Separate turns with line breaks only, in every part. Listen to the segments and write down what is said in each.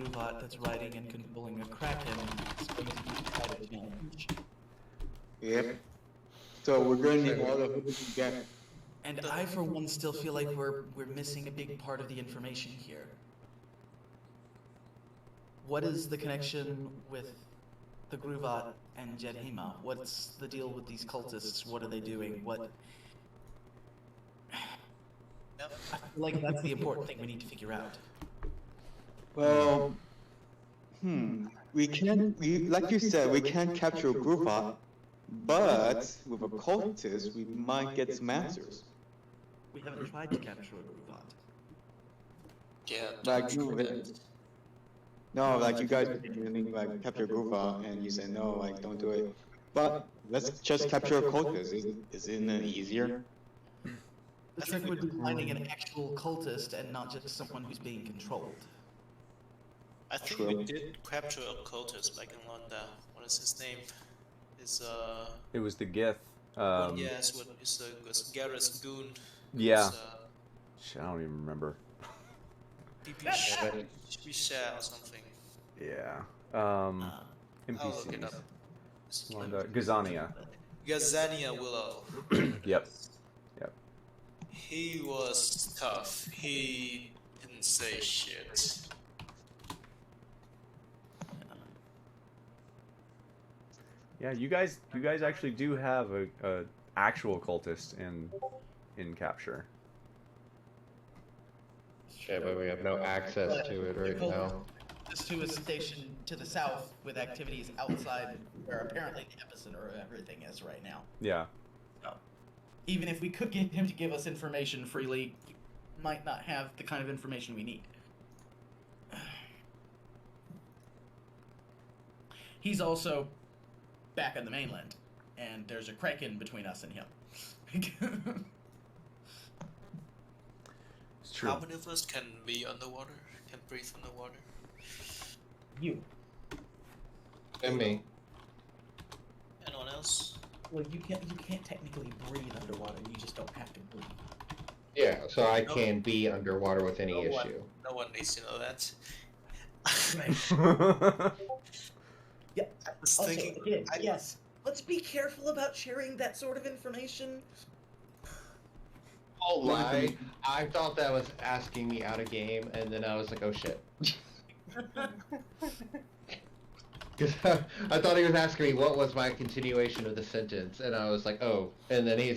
Gruvat that's riding and controlling a Kraken is going to be quite a challenge.
Yep. So we're going to need all the we can get.
And I, for one, still feel like we're missing a big part of the information here. What is the connection with the Gruvat and Djedhema? What's the deal with these cultists? What are they doing? What? I feel like that's the important thing we need to figure out.
Well, we can't. Like you said, we can't capture Gruvat, but with a cultist, we might get some answers.
We haven't tried to capture a Gruvat.
Yeah,
Like no, like you guys didn't like capture Gruvat, and you said no, like don't do it. But let's just capture a cultist. Isn't it easier?
The trick would be finding an actual cultist and not just someone who's being controlled.
I think we did capture a cultist back in London. What is his name?
It was the Gith.
Yes, it was Garrus Goon.
Yeah. Shit, I don't even remember.
Pisha or something.
Yeah.
I'll look it up.
NPCs. Gazania.
Gazania Willow.
Yep.
He was tough. He didn't say shit.
Yeah, you guys actually do have a actual cultist in capture.
Yeah, but we have no access to it right now.
Just to a station to the south with activities outside where apparently the epicenter of everything is right now.
Yeah.
So, even if we could get him to give us information freely, he might not have the kind of information we need. He's also back on the mainland, and there's a Kraken between us and him.
It's true.
How many of us can be underwater? Can breathe underwater?
You.
And me.
Anyone else?
Well, you can't technically breathe underwater. You just don't have to breathe.
Yeah, so I can be underwater with any issue.
No one needs to know that.
Yeah.
I was
Also,
thinking.
again, yes. Let's be careful about sharing that sort of information.
Oh lie! I thought that was asking me out of game, and then I was like, oh shit. Because I thought he was asking me what was my continuation of the sentence, and I was like, oh. And then he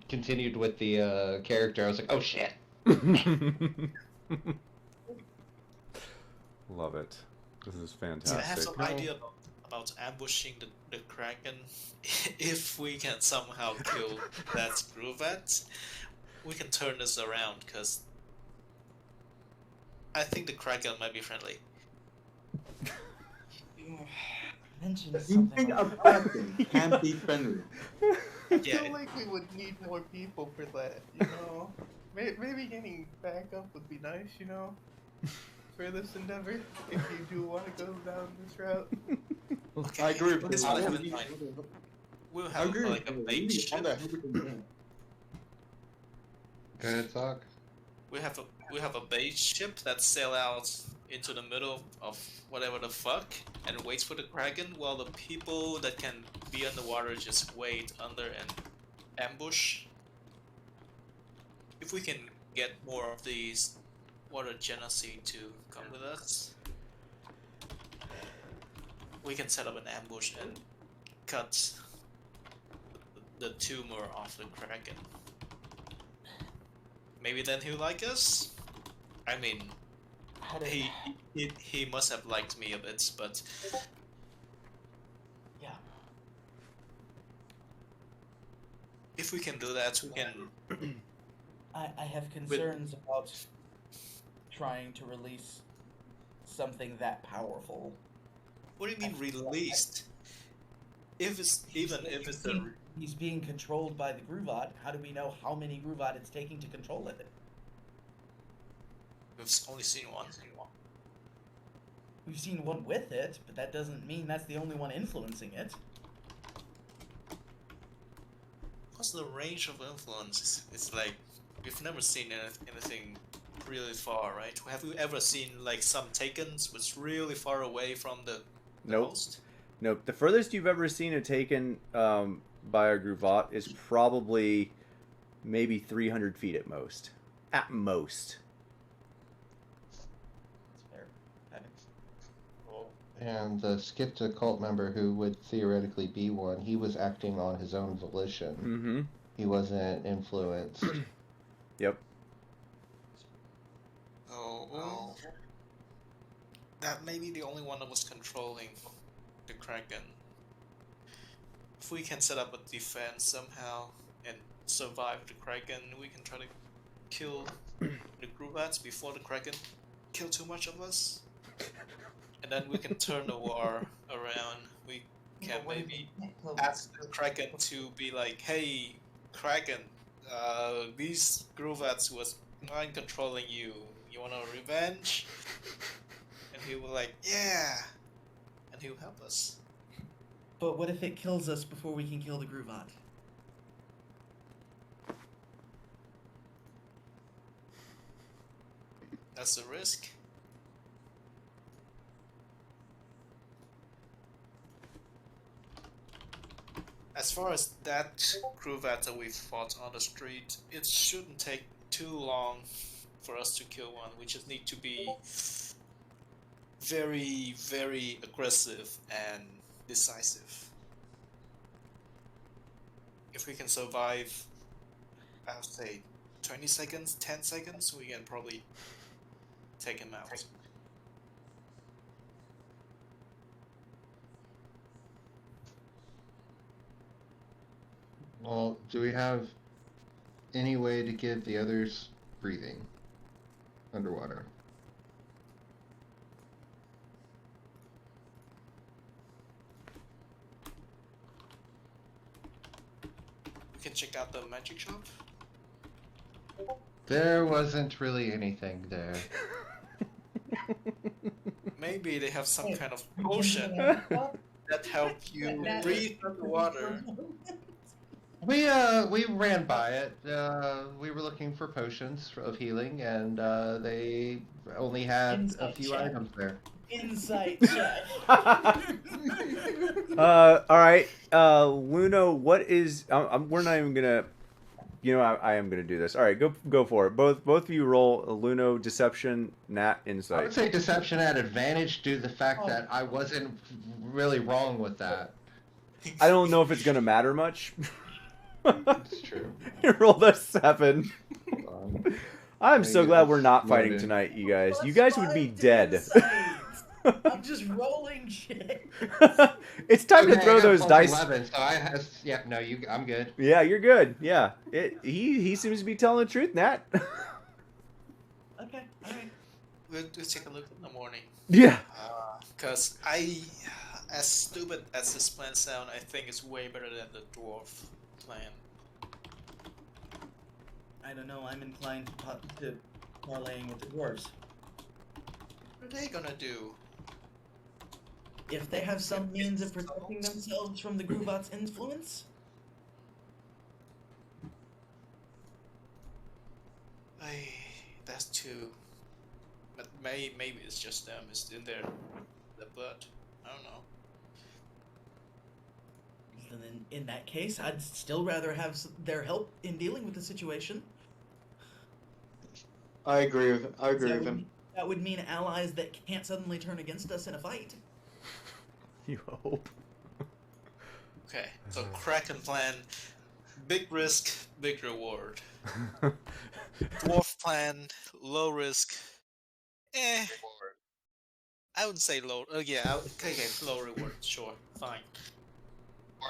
continued with the character. I was like, oh shit.
Love it. This is
See,
fantastic.
I have some idea about ambushing the Kraken. If we can somehow kill that Gruvat, we can turn this around, because I think the Kraken might be friendly.
Mention
You
something.
think a Kraken can't be friendly?
I
Yeah.
feel like we would need more people for that, you know? Maybe getting backup would be nice, you know? For this endeavor, if you do want to go down this route.
Okay,
I agree with
this
you.
one I have in mind. We'll have like a bait ship.
Go ahead, Sock.
We have a bait ship that sail out into the middle of whatever the fuck and waits for the Kraken, while the people that can be underwater just wait under and ambush. If we can get more of these water genasi to come with us, we can set up an ambush and cut the tumor off the Kraken. Maybe then he'll like us? I mean, he must have liked me a bit, but
Yeah.
if we can do that, we can.
I have concerns about trying to release something that powerful.
What do you mean released? If it's
He's being controlled by the Gruvat. How do we know how many Gruvat it's taking to control it?
we've only seen one.
We've seen one with it, but that doesn't mean that's the only one influencing it.
What's the range of influence? It's like we've never seen anything really far, right? Have you ever seen like some Takens was really far away from the
Nope.
host?
Nope. The furthest you've ever seen a Taken by a Gruvat is probably maybe 300 feet at most. At most.
That's fair. Okay.
And the Skipta cult member who would theoretically be one, he was acting on his own volition.
Mm-hmm.
He wasn't influenced.
Yep.
Oh, that may be the only one that was controlling the Kraken. If we can set up a defense somehow and survive the Kraken, we can try to kill the Grubats before the Kraken kill too much of us. And then we can turn the war around. We can maybe ask the Kraken to be like, hey, Kraken, these Grubats was mind controlling you. You want a revenge? And he will like, yeah. And he'll help us.
But what if it kills us before we can kill the Gruvat?
That's the risk. As far as that Gruvat that we fought on the street, it shouldn't take too long for us to kill one. We just need to be very, very aggressive and decisive. If we can survive, I'll say 20 seconds, 10 seconds, we can probably take him out.
Well, do we have any way to give the others breathing underwater?
We can check out the magic shop.
There wasn't really anything there.
Maybe they have some kind of potion that help you breathe underwater.
We ran by it. We were looking for potions of healing, and they only had a
Insight
few
check.
items there.
Insight check.
All right, Luno, what is? We're not even gonna. You know, I am gonna do this. All right, go for it. Both of you roll a Luno, Deception, Nat,
I would
Insight.
say deception at advantage due to the fact that I wasn't really wrong with that.
I don't know if it's gonna matter much.
It's true.
You rolled a 7. I'm so
Maybe
glad we're
it's
not fighting
loaded.
tonight, you guys. You
Plus
guys would be
5 to
dead.
insight. I'm just rolling shit.
It's time to
Okay, I
throw
got
those
plus
dice.
11, so I has, yeah, no, I'm good.
Yeah, you're good. Yeah, he seems to be telling the truth, Nat.
Okay, alright.
We'll take a look in the morning.
Yeah.
Because as stupid as this plan sounds, I think it's way better than the dwarf plan.
I don't know, I'm inclined to parlaying with the dwarves.
What are they gonna do?
If they have some means of protecting themselves from the Gruvat's influence?
That's too. But maybe it's just them. It's in their blood. I don't know.
Then in that case, I'd still rather have their help in dealing with the situation.
I agree with him.
That would mean allies that can't suddenly turn against us in a fight.
You hope.
Okay, so Kraken plan. Big risk, big reward. Dwarf plan, low risk. I would say low. Yeah, okay, low reward. Sure, fine.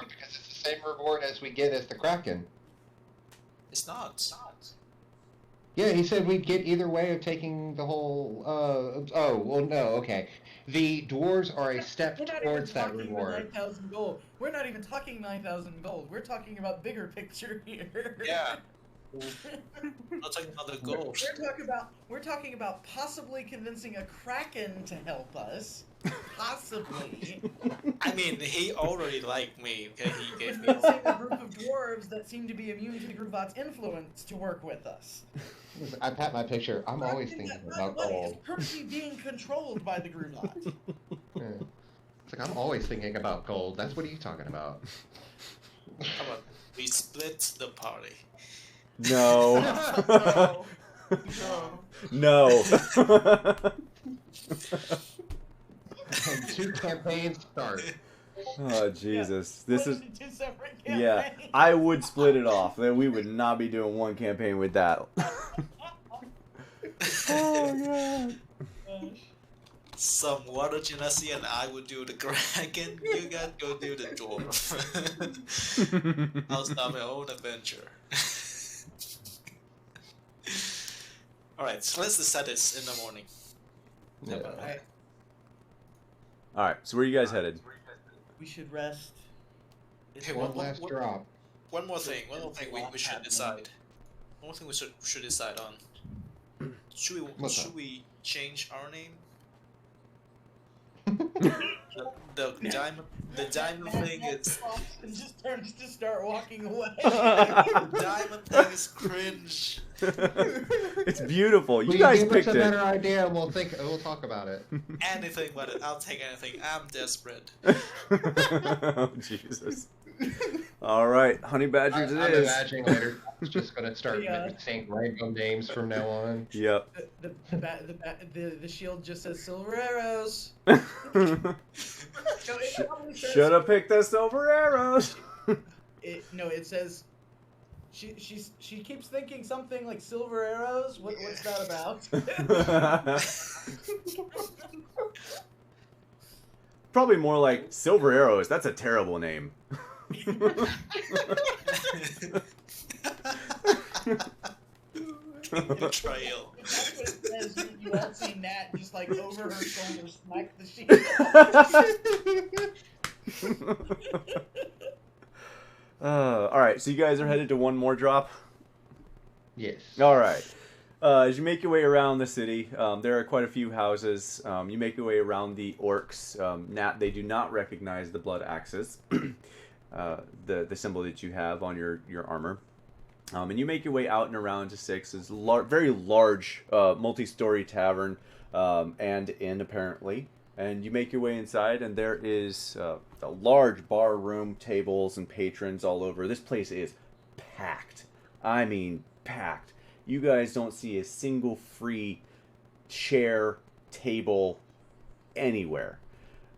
Because it's the same reward as we get as the Kraken.
It's not.
Yeah, he said we'd get either way of taking the whole, oh, well, no, okay. The dwarves are a step
We're not
towards
even
that
talking
reward.
9,000 gold. We're not even talking 9,000 gold. We're talking about bigger picture here.
Yeah. Not talking about the gold.
We're talking about possibly convincing a kraken to help us. Possibly.
I mean, he already liked me. Okay, he gave me.
Convincing a group of dwarves that seem to be immune to the Grubot's influence to work with us.
Listen, I pat my picture. I'm always thinking about gold.
It's currently being controlled by the Grubot.
Yeah. It's like I'm always thinking about gold. That's what are you talking about?
How about we split the party?
No.
No.
No.
And 2 campaigns start.
Oh Jesus! This is
Two separate
yeah.
campaigns.
I would split it off. Then we would not be doing one campaign with that. Oh god.
Some water genasi and I would do the dragon. You guys go do the dwarf. I'll start my own adventure. Alright, so let's decide this in the morning.
Yeah.
Alright,
All right. So where are you guys headed?
we should rest. It's
Hey,
One last drop.
One more thing we should decide. One more thing we should decide on.
What's
Should
that?
we change our name? the diamond thing is
and just turns to start walking away.
the diamond thing is cringe.
It's beautiful. You
Will
guys
give
picked
us a better
it.
idea, and we'll talk about it.
Anything but it. I'll take anything. I'm desperate.
Oh Jesus! All right, honey badgers
I'm
it is.
imagining later it's just gonna start
Yeah.
saying random names from now on.
Yep.
The shield just says silver arrows. No, it probably says,
Should have picked the silver arrows.
it says. She keeps thinking something like silver arrows. What's that about?
Probably more like silver arrows. That's a terrible name.
Betrayal.
That's what it says. You all see Nat just like over her shoulder smack the shield.
All right, so you guys are headed to one more drop.
Yes.
All right. As you make your way around the city, there are quite a few houses. You make your way around the orcs. Nat, they do not recognize the blood axes, the symbol that you have on your armor. And you make your way out and around to Six. It's a very large, multi-story tavern and inn, apparently. And you make your way inside, and there is a large bar room, tables, and patrons all over. This place is packed. I mean, packed. You guys don't see a single free chair, table, anywhere.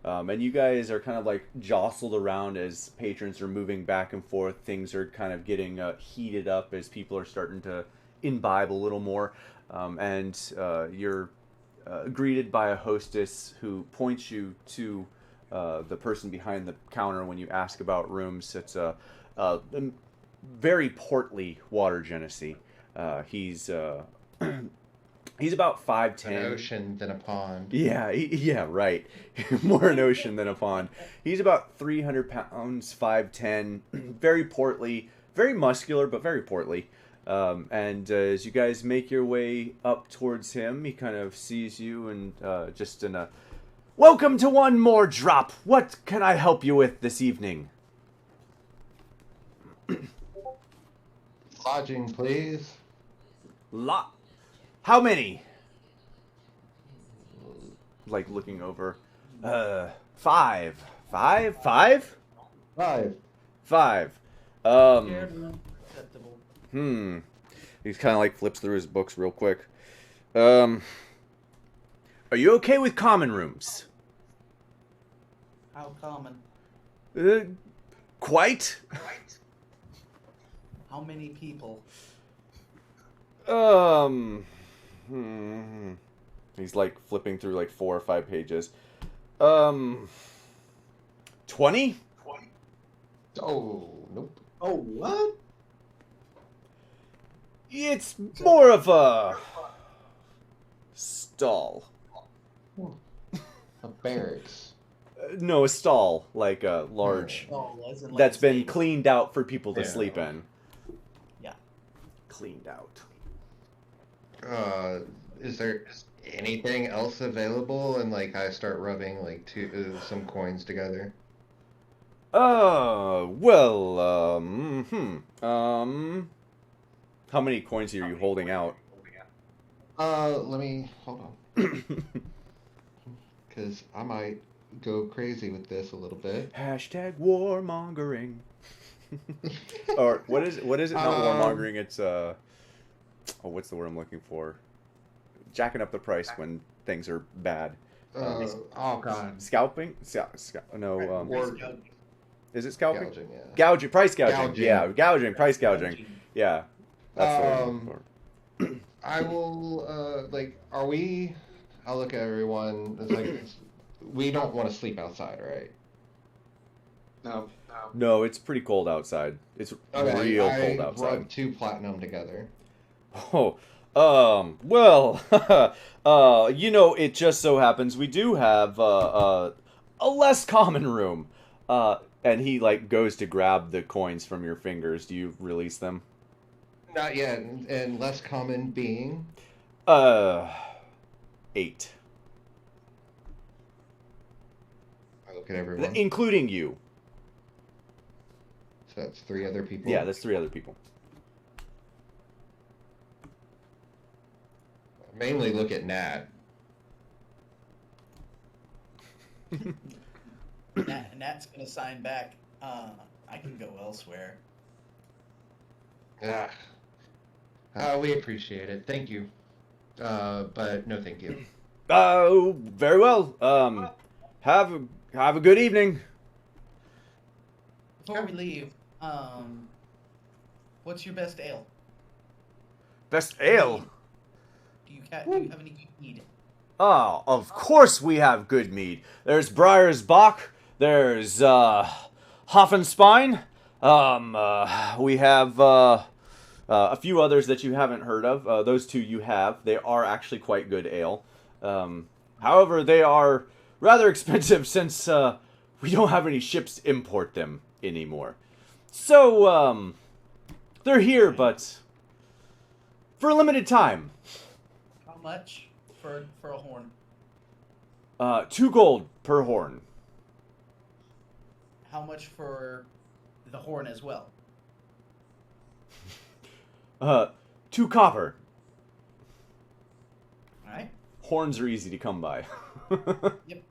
And you guys are kind of like jostled around as patrons are moving back and forth. Things are kind of getting heated up as people are starting to imbibe a little more. And you're greeted by a hostess who points you to the person behind the counter when you ask about rooms. It's a very portly water genasi. He's about 5'10".
An ocean than a pond.
Yeah, yeah, right. More an ocean than a pond. He's about 300 pounds, 5'10", very portly, very muscular, but very portly. And as you guys make your way up towards him, he kind of sees you and just in a, "Welcome to one more drop. What can I help you with this evening?"
Lodging, please.
How many? Like looking over. 5. 5? 5?
5.
5.
Acceptable.
He's kind of like flips through his books real quick. Are you okay with common rooms?
How common?
Quite.
How many people?
He's like flipping through like 4 or 5 pages. 20?
Oh, nope.
Oh, what?
It's more of a stall.
A barracks.
No, a stall, like a large
Oh, as in like
that's
a
been
stable.
cleaned out for people to
Yeah.
sleep in.
Yeah.
cleaned out.
Is there anything else available? And like I start rubbing like some coins together.
Well, how many coins are you holding out?
Let me hold on, because I might go crazy with this a little bit.
Hashtag warmongering. Or what is it? What is it? Not warmongering. It's oh, what's the word I'm looking for? Jacking up the price when things are bad.
Oh god.
Scalping? No.
Or
Is it scalping?
gouging, yeah.
Gouging. Price gouging.
Gouging.
Yeah, gouging. Price gouging. Yeah. That's what I'm looking for.
I will, are we... I'll look at everyone. It's like, we don't want to sleep outside, right?
No.
No, it's pretty cold outside. It's real cold outside.
I rub 2 platinum together.
Oh, well, it just so happens we do have a less common room. And he, goes to grab the coins from your fingers. Do you release them?
Not yet, and less common being?
8.
I look at everyone.
Including you.
So that's 3 other people?
Yeah, that's 3 other people.
Mainly look at Nat.
Nat's gonna sign back. I can go elsewhere.
We appreciate it. Thank you. But no thank you.
Very well. Have a good evening.
Before we leave, what's your best ale?
Best ale?
Do you have any good mead?
Oh, of course we have good mead. There's Briar's Bach. There's Hoffenspine. We have a few others that you haven't heard of. Those 2 you have. They are actually quite good ale. However, they are rather expensive since we don't have any ships to import them anymore. So, they're here, but for a limited time.
How much for a horn?
2 gold per horn.
How much for the horn as well?
2 copper.
Alright.
Horns are easy to come by.
Yep. It's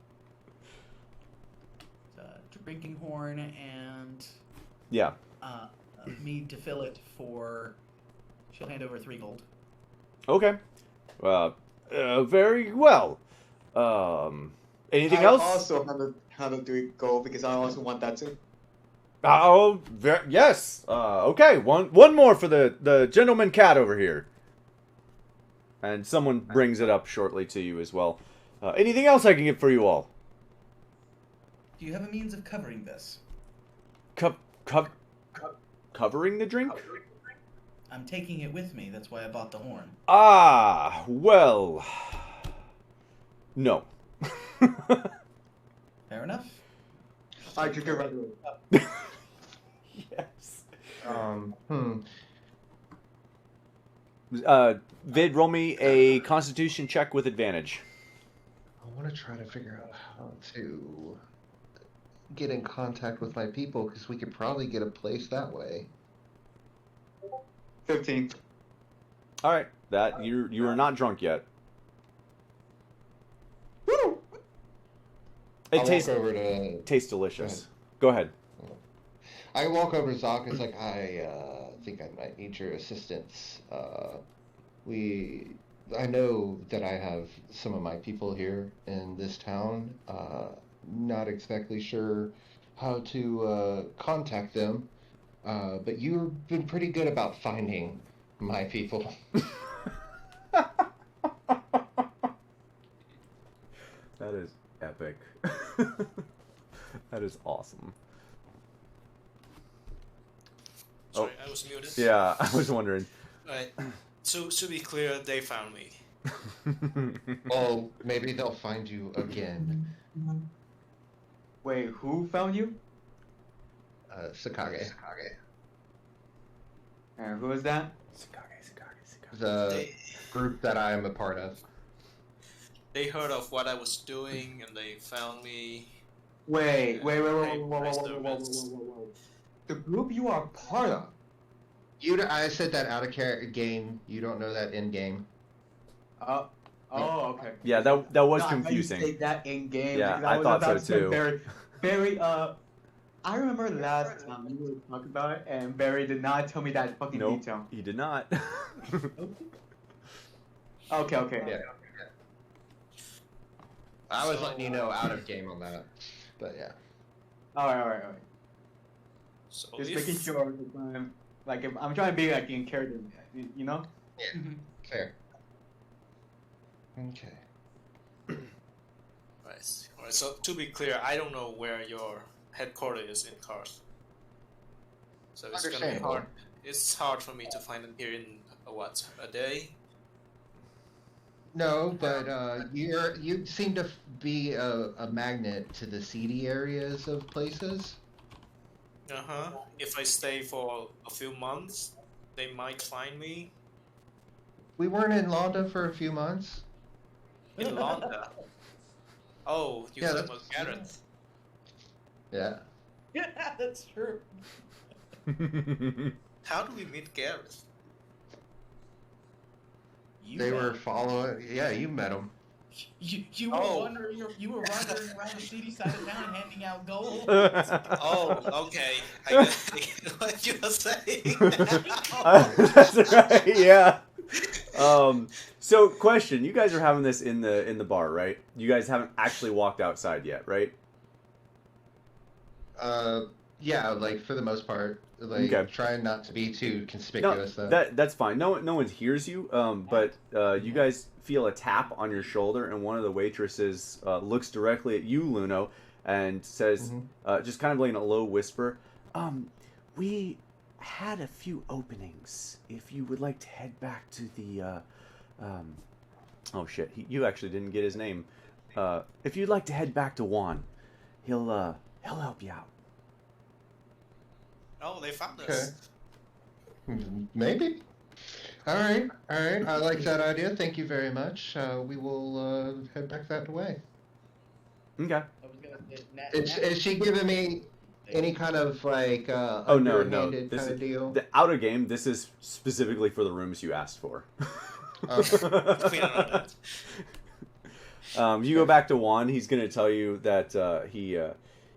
a drinking horn and
Yeah.
mead to fill it for... She'll hand over 3 gold.
Okay. Very well. Anything else?
Also, how to do it go because I also want that too.
Oh, yes. Okay. One more for the gentleman cat over here. And someone brings it up shortly to you as well. Anything else I can get for you all?
Do you have a means of covering this?
Covering the drink?
I'm taking it with me. That's why I bought the horn.
Ah, well. No.
Fair enough.
I could get right away.
Yes. Vid, roll me a Constitution check with advantage.
I want to try to figure out how to get in contact with my people, because we could probably get a place that way.
15.
All right, that you are not drunk yet.
Woo!
It
I'll
tastes
walk over to...
tastes delicious. Go ahead.
I walk over to Zoc. It's like, I think I might need your assistance. I know that I have some of my people here in this town. Not exactly sure how to contact them. But you've been pretty good about finding my people.
That is epic. That is awesome.
Sorry, I was muted.
Yeah, I was wondering.
Right. So to be clear, they found me.
Well, maybe they'll find you again.
Wait, who found you?
Sakage.
And who is that?
The
They,
group that I am a part of.
they heard of what I was doing and they found me.
Wait.
Hey, my servants.
The group you are part of.
I said that out of game. You don't know that in game.
Oh, okay.
Yeah, that was
No, I thought you
confusing.
said that in game.
Yeah,
because
I
was
thought
about
so
to say
too.
Barry, I remember last time we were talking about it, and Barry did not tell me that fucking
Nope,
detail.
he did not.
Okay.
Yeah. I was letting you know out of game on that, but yeah.
All right.
So
Just
if,
making sure. If I'm trying to be like in character, you know.
Yeah. Fair. Okay.
Right. Alright, so to be clear, I don't know where your headquarters is in Cars. So it's gonna be
Understandable.
hard. It's hard for me to find it here in a day?
No, but you seem to be a magnet to the seedy areas of places.
Uh-huh. If I stay for a few months, they might find me
We weren't in Londa for a few months.
in Londa. Oh, you
Yeah,
talking
that's-
about Gareth.
Yeah.
Yeah, that's true.
How do we meet Gareth?
They were following. Yeah, you met them.
You were wandering. You were wandering around the seedy side of town handing out gold.
Oh, okay. I get what you were saying.
That's right. Yeah. So question: you guys are having this in the bar, right? You guys haven't actually walked outside yet, right?
Yeah, like for the most part, like
Okay.
trying not to be too conspicuous. though.
That's fine. No one hears you. But you guys feel a tap on your shoulder, and one of the waitresses looks directly at you, Luno, and says, just kind of like in a low whisper, "We had a few openings. If you would like to head back to the, oh shit, you actually didn't get his name. If you'd like to head back to Juan, he'll help you out."
Oh, they found us.
Okay. Maybe. All right. I like that idea. Thank you very much. We will head back that way.
Okay.
I was gonna say,
Is she giving me any kind of like
Oh no.
underhanded
This
kind
is
of deal?
the outer game. This is specifically for the rooms you asked for.
We don't know that.
You go back to Juan. He's going to tell you that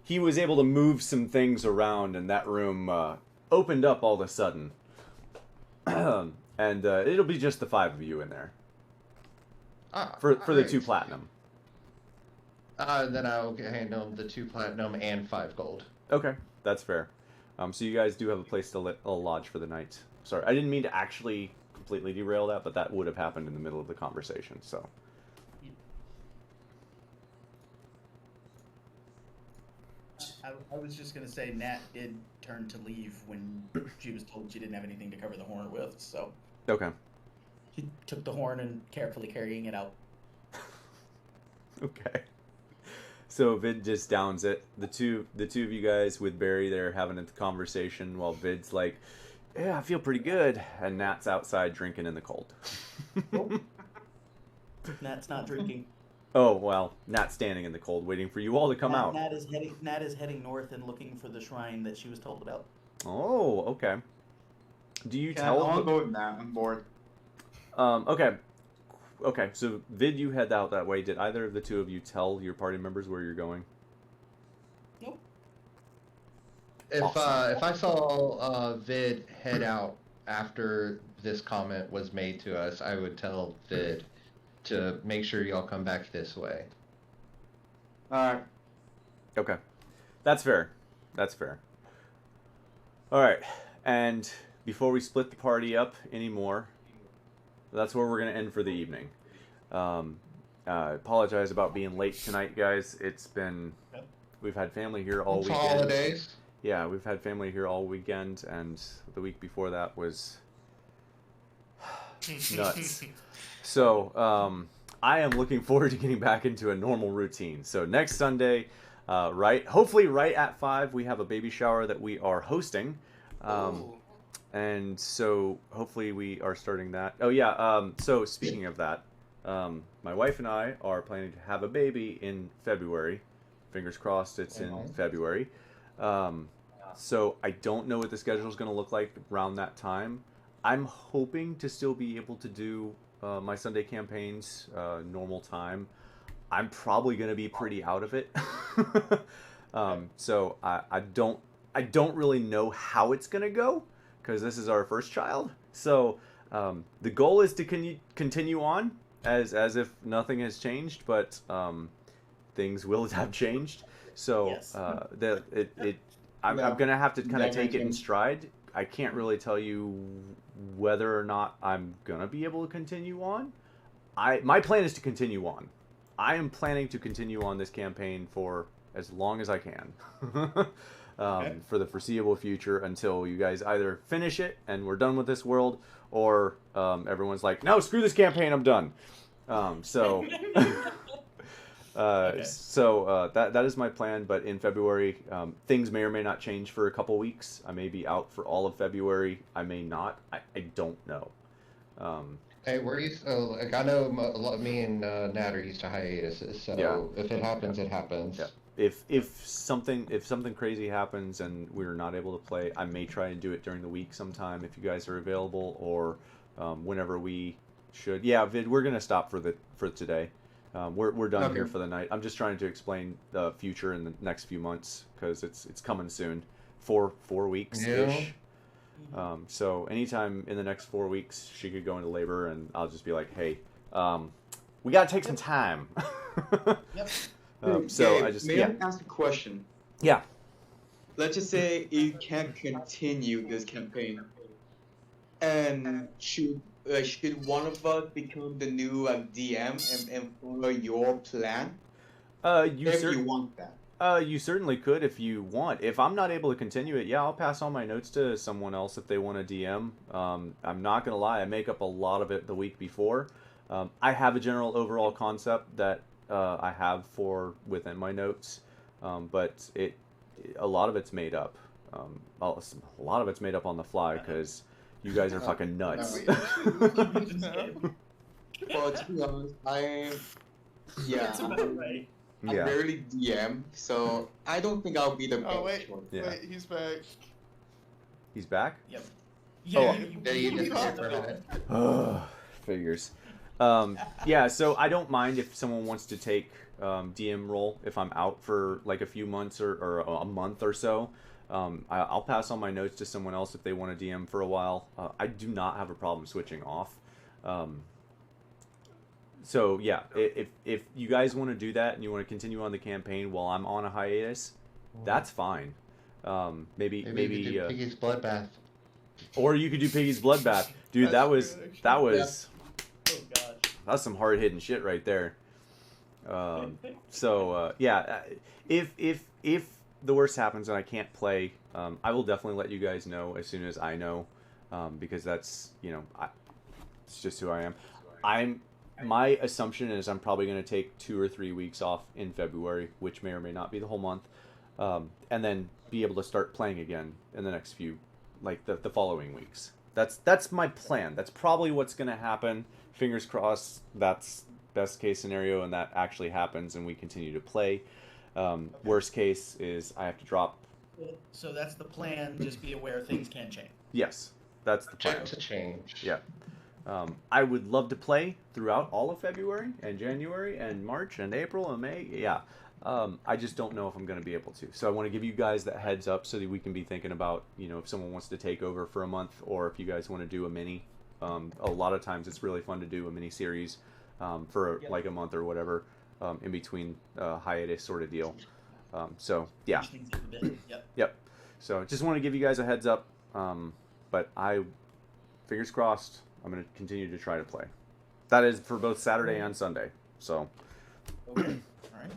he was able to move some things around, and that room opened up all of a sudden. And it'll be just the 5 of you in there for the 2 platinum.
Then I'll hand them the 2 platinum and 5 gold.
Okay, that's fair. So you guys do have a place to lodge for the night. Sorry, I didn't mean to actually completely derail that, but that would have happened in the middle of the conversation. So.
I was just gonna say Nat did turn to leave when she was told she didn't have anything to cover the horn with, so
Okay.
she took the horn and carefully carrying it out.
Okay. So Vid just downs it. The two of you guys with Barry there having a conversation while Vid's like, "Yeah, I feel pretty good," and Nat's outside drinking in the cold.
Nat's not drinking.
Oh well, Nat's standing in the cold, waiting for you all to come out.
Nat is heading north and looking for the shrine that she was told about.
Oh, okay. Do you
I
tell?
want to go with that. I'm bored.
Okay. Okay. So Vid, you head out that way. Did either of the 2 of you tell your party members where you're going?
Nope.
If
Awesome.
if I saw Vid head out after this comment was made to us, I would tell Vid to make sure y'all come back this way.
All right.
Okay. That's fair. That's fair. All right. And before we split the party up anymore, that's where we're going to end for the evening. I apologize about being late tonight, guys. It's been... We've had family here all
It's
weekend.
holidays.
Yeah, we've had family here all weekend, and the week before that was nuts. So, I am looking forward to getting back into a normal routine. So next Sunday, hopefully right at 5, we have a baby shower that we are hosting.
Ooh.
and so hopefully we are starting that. Oh yeah. So speaking of that, my wife and I are planning to have a baby in February. Fingers crossed, it's in February. So I don't know what the schedule is going to look like around that time. I'm hoping to still be able to do my Sunday campaigns normal time. I'm probably going to be pretty out of it. So I don't really know how it's going to go because this is our first child. So the goal is to continue on as if nothing has changed, but things will have changed. So
Yes.
I'm gonna have to kind of take it in stride. I can't really tell you whether or not I'm gonna be able to continue on. My plan is to continue on. I am planning to continue on this campaign for as long as I can. For the foreseeable future until you guys either finish it and we're done with this world, or everyone's like, no, screw this campaign, I'm done. So that is my plan. But in February, things may or may not change for a couple weeks. I may be out for all of February. I may not. I don't know.
Hey, we're used. Like I know me and Nat are used to hiatuses, so
Yeah.
if it happens, it happens.
Yeah. If something crazy happens and we're not able to play, I may try and do it during the week sometime if you guys are available, or whenever we should. Yeah, Vid, we're gonna stop for today. We're done here for the night. I'm just trying to explain the future in the next few months because it's coming soon. 4 weeks ish. So anytime in the next 4 weeks, she could go into labor, and I'll just be like, hey, we gotta take some time.
Yep.
So I just
may I ask a question?
Yeah.
Let's just say you can't continue this campaign, and should one of us become the new DM and follow your plan? You want that.
You certainly could if you want. If I'm not able to continue it, yeah, I'll pass on my notes to someone else if they want to DM. I'm not gonna lie, I make up a lot of it the week before. I have a general overall concept that I have within my notes, but a lot of it's made up. A lot of it's made up on the fly because you guys are fucking nuts.
Well, to be honest, I'm
Right.
I'm barely DM, so I don't think I'll be the best
wait,
choice.
Yeah.
wait, he's back.
He's back?
Yep.
Yeah,
you
you just
talked
for a
about
minute.
Figures. Yeah, so I don't mind if someone wants to take DM role if I'm out for like a few months or a month or so. I'll pass on my notes to someone else if they want to DM for a while. I do not have a problem switching off. So yeah, if you guys want to do that and you want to continue on the campaign while I'm on a hiatus, that's fine. Maybe
you could do Piggy's Bloodbath.
or you could do Piggy's Bloodbath, dude.
That's
that was
good, actually.
that was
Oh gosh.
that's some hard hitting shit right there. So yeah, if the worst happens and I can't play, I will definitely let you guys know as soon as I know, because that's it's just who I am. My assumption is I'm probably going to take 2 or 3 weeks off in February, which may or may not be the whole month, and then be able to start playing again in the next few, like the following weeks. That's my plan. That's probably what's going to happen. Fingers crossed. That's best case scenario, and that actually happens, and we continue to play. Worst case is I have to drop.
So that's the plan. Just be aware things can change.
Yes, that's the plan.
Check to change.
Yeah. I would love to play throughout all of February and January and March and April and May. Yeah. I just don't know if I'm going to be able to. So I want to give you guys that heads up so that we can be thinking about, if someone wants to take over for a month, or if you guys want to do a mini. A lot of times it's really fun to do a mini series for like a month or whatever in between hiatus sort of deal. So yeah.
Yep.
Yep. So just want to give you guys a heads up. But fingers crossed, I'm going to continue to try to play. That is for both Saturday and Sunday. So.
Okay. All right.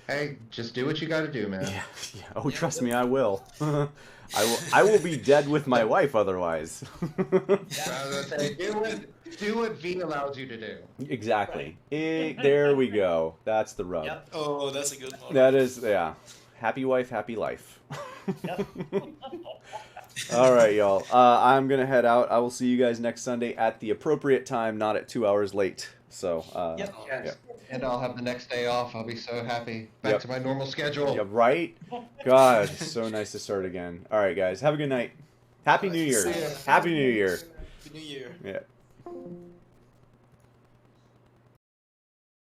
Hey, just do what you got to do, man.
Yeah. Oh, trust me, I will. I will be dead with my wife otherwise.
I was gonna say, do what V allows you to do.
Exactly. There we go. That's the rub.
Yep.
Oh, that's a good one.
That is, yeah. Happy wife, happy life.
Yep.
All right, y'all. I'm gonna head out. I will see you guys next Sunday at the appropriate time, not at 2 hours late. So,
Yep.
yeah.
And I'll have the next day off. I'll be so happy. Back
Yep.
to my normal schedule.
Yeah, right? God, so nice to start again. All right, guys. Have a good night. Happy New Year.
See ya.
Happy New Year.
Happy New Year.
Yeah.